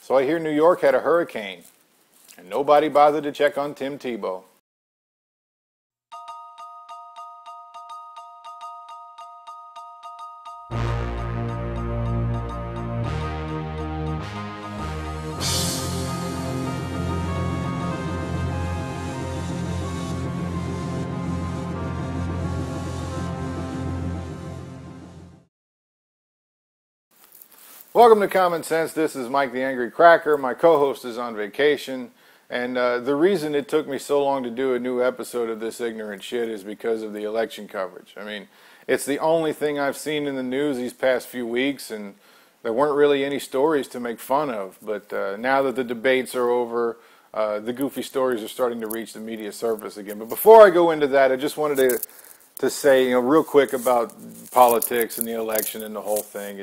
So I hear New York had a hurricane, and nobody bothered to check on Tim Tebow. Welcome to Common Sense. This is Mike the Angry Cracker. My co-host is on vacation, and the reason it took me so long to do a new episode of this ignorant shit is because of the election coverage. I mean, it's the only thing I've seen in the news these past few weeks, and there weren't really any stories to make fun of. But now that the debates are over, the goofy stories are starting to reach the media surface again. But before I go into that, I just wanted to say, real quick about politics and the election and the whole thing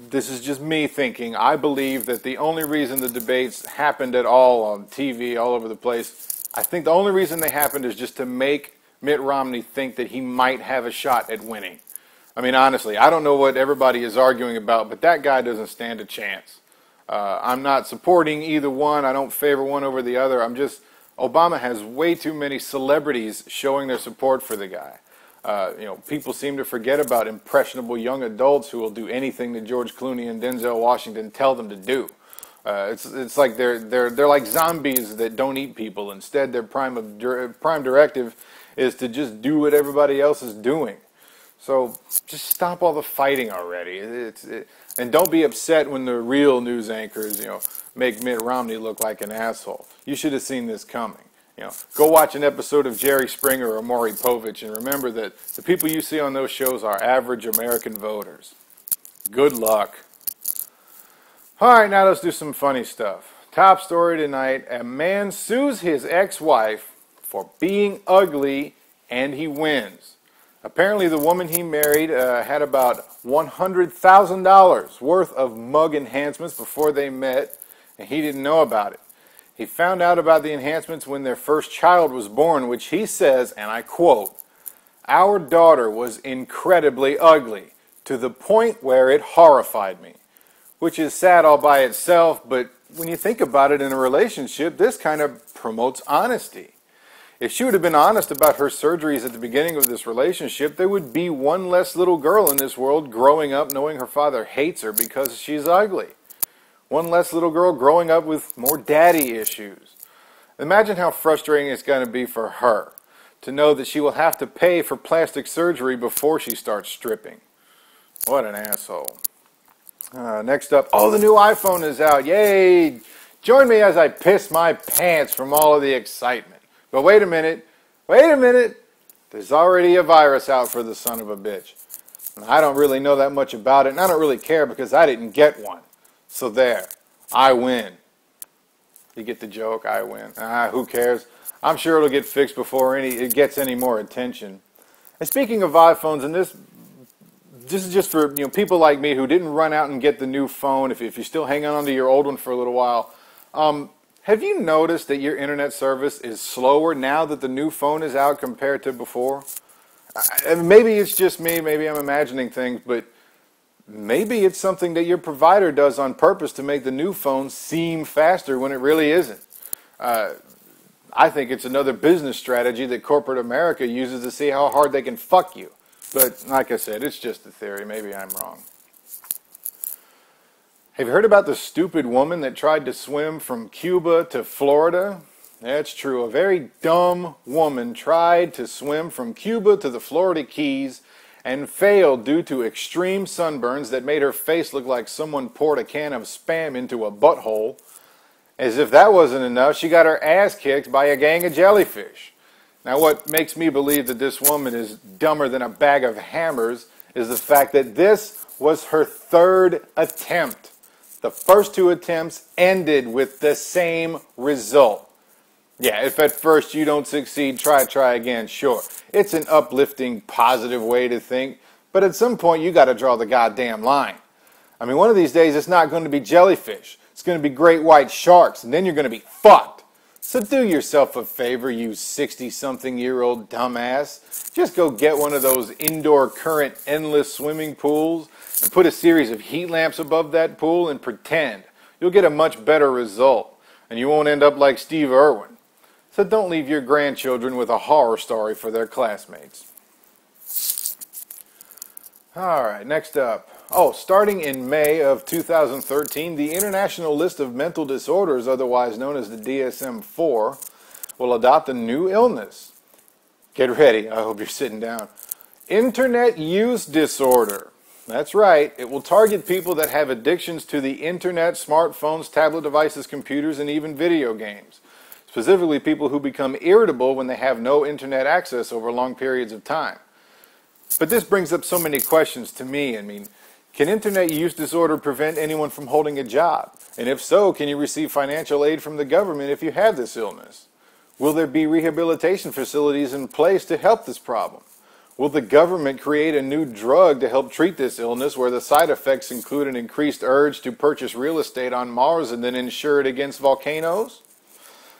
this is just me thinking. I believe that the only reason the debates happened at all on TV all over the place, I think the only reason they happened is just to make Mitt Romney think that he might have a shot at winning. I mean, honestly, I don't know what everybody is arguing about, but that guy doesn't stand a chance. I'm not supporting either one. I don't favor one over the other. Obama has way too many celebrities showing their support for the guy. People seem to forget about impressionable young adults who will do anything that George Clooney and Denzel Washington tell them to do. It's like they're like zombies that don't eat people. Instead, their prime directive is to just do what everybody else is doing. So just stop all the fighting already. And don't be upset when the real news anchors, make Mitt Romney look like an asshole. You should have seen this coming. Go watch an episode of Jerry Springer or Maury Povich and remember that the people you see on those shows are average American voters. Good luck. All right, now let's do some funny stuff. Top story tonight, a man sues his ex-wife for being ugly and he wins. Apparently the woman he married had about $100,000 worth of mug enhancements before they met and he didn't know about it. He found out about the enhancements when their first child was born, which he says, and I quote, "Our daughter was incredibly ugly, to the point where it horrified me," which is sad all by itself, but when you think about it in a relationship, this kind of promotes honesty. If she would have been honest about her surgeries at the beginning of this relationship, there would be one less little girl in this world growing up knowing her father hates her because she's ugly. One less little girl growing up with more daddy issues. Imagine how frustrating it's going to be for her to know that she will have to pay for plastic surgery before she starts stripping. What an asshole. Next up, the new iPhone is out. Yay! Join me as I piss my pants from all of the excitement. But wait a minute. There's already a virus out for the son of a bitch. And I don't really know that much about it, and I don't really care because I didn't get one. So there, I win. You get the joke? I win. Who cares? I'm sure it'll get fixed before it gets any more attention. And speaking of iPhones, and this is just for people like me who didn't run out and get the new phone. If you're still hanging on to your old one for a little while, have you noticed that your internet service is slower now that the new phone is out compared to before? Maybe it's just me. Maybe I'm imagining things, but maybe it's something that your provider does on purpose to make the new phone seem faster when it really isn't. I think it's another business strategy that corporate America uses to see how hard they can fuck you. But like I said, it's just a theory. Maybe I'm wrong. Have you heard about the stupid woman that tried to swim from Cuba to Florida? That's true. A very dumb woman tried to swim from Cuba to the Florida Keys and failed due to extreme sunburns that made her face look like someone poured a can of Spam into a butthole. As if that wasn't enough, she got her ass kicked by a gang of jellyfish. Now what makes me believe that this woman is dumber than a bag of hammers is the fact that this was her third attempt. The first two attempts ended with the same result. Yeah, if at first you don't succeed, try again, sure. It's an uplifting, positive way to think, but at some point you got to draw the goddamn line. I mean, one of these days it's not going to be jellyfish. It's going to be great white sharks, and then you're going to be fucked. So do yourself a favor, you 60-something-year-old dumbass. Just go get one of those indoor current endless swimming pools and put a series of heat lamps above that pool and pretend. You'll get a much better result, and you won't end up like Steve Irwin. So don't leave your grandchildren with a horror story for their classmates. All right, next up. Starting in May of 2013, the International List of Mental Disorders, otherwise known as the DSM-4, will adopt a new illness. Get ready, I hope you're sitting down. Internet use disorder. That's right, it will target people that have addictions to the internet, smartphones, tablet devices, computers, and even video games. Specifically, people who become irritable when they have no internet access over long periods of time. But this brings up so many questions to me. Can internet use disorder prevent anyone from holding a job? And if so, can you receive financial aid from the government if you have this illness? Will there be rehabilitation facilities in place to help this problem? Will the government create a new drug to help treat this illness where the side effects include an increased urge to purchase real estate on Mars and then insure it against volcanoes?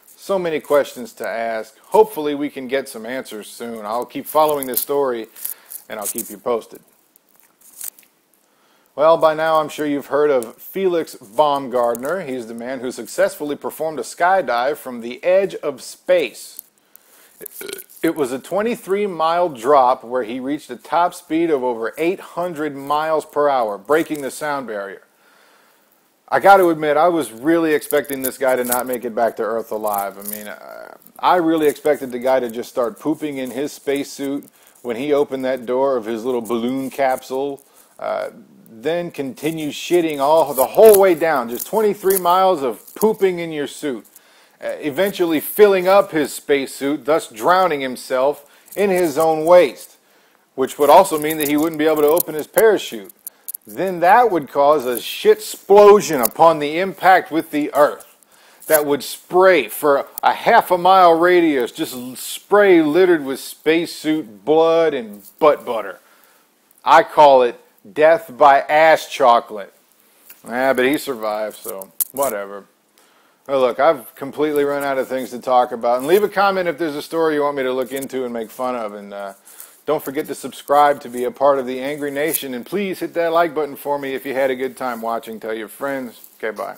So many questions to ask. Hopefully we can get some answers soon. I'll keep following this story and I'll keep you posted. Well, by now I'm sure you've heard of Felix Baumgartner. He's the man who successfully performed a skydive from the edge of space. It was a 23-mile drop where he reached a top speed of over 800 miles per hour, breaking the sound barrier. I got to admit, I was really expecting this guy to not make it back to Earth alive. I really expected the guy to just start pooping in his spacesuit when he opened that door of his little balloon capsule, then continue shitting the whole way down, just 23 miles of pooping in your suit, eventually filling up his spacesuit, thus drowning himself in his own waste, which would also mean that he wouldn't be able to open his parachute. Then that would cause a shit-splosion upon the impact with the Earth that would spray for a half-a-mile radius, just spray littered with spacesuit blood and butt butter. I call it death by ass chocolate. But he survived, so whatever. Well, look, I've completely run out of things to talk about. And leave a comment if there's a story you want me to look into and make fun of. And don't forget to subscribe to be a part of the Angry Nation. And please hit that like button for me if you had a good time watching. Tell your friends. Okay, bye.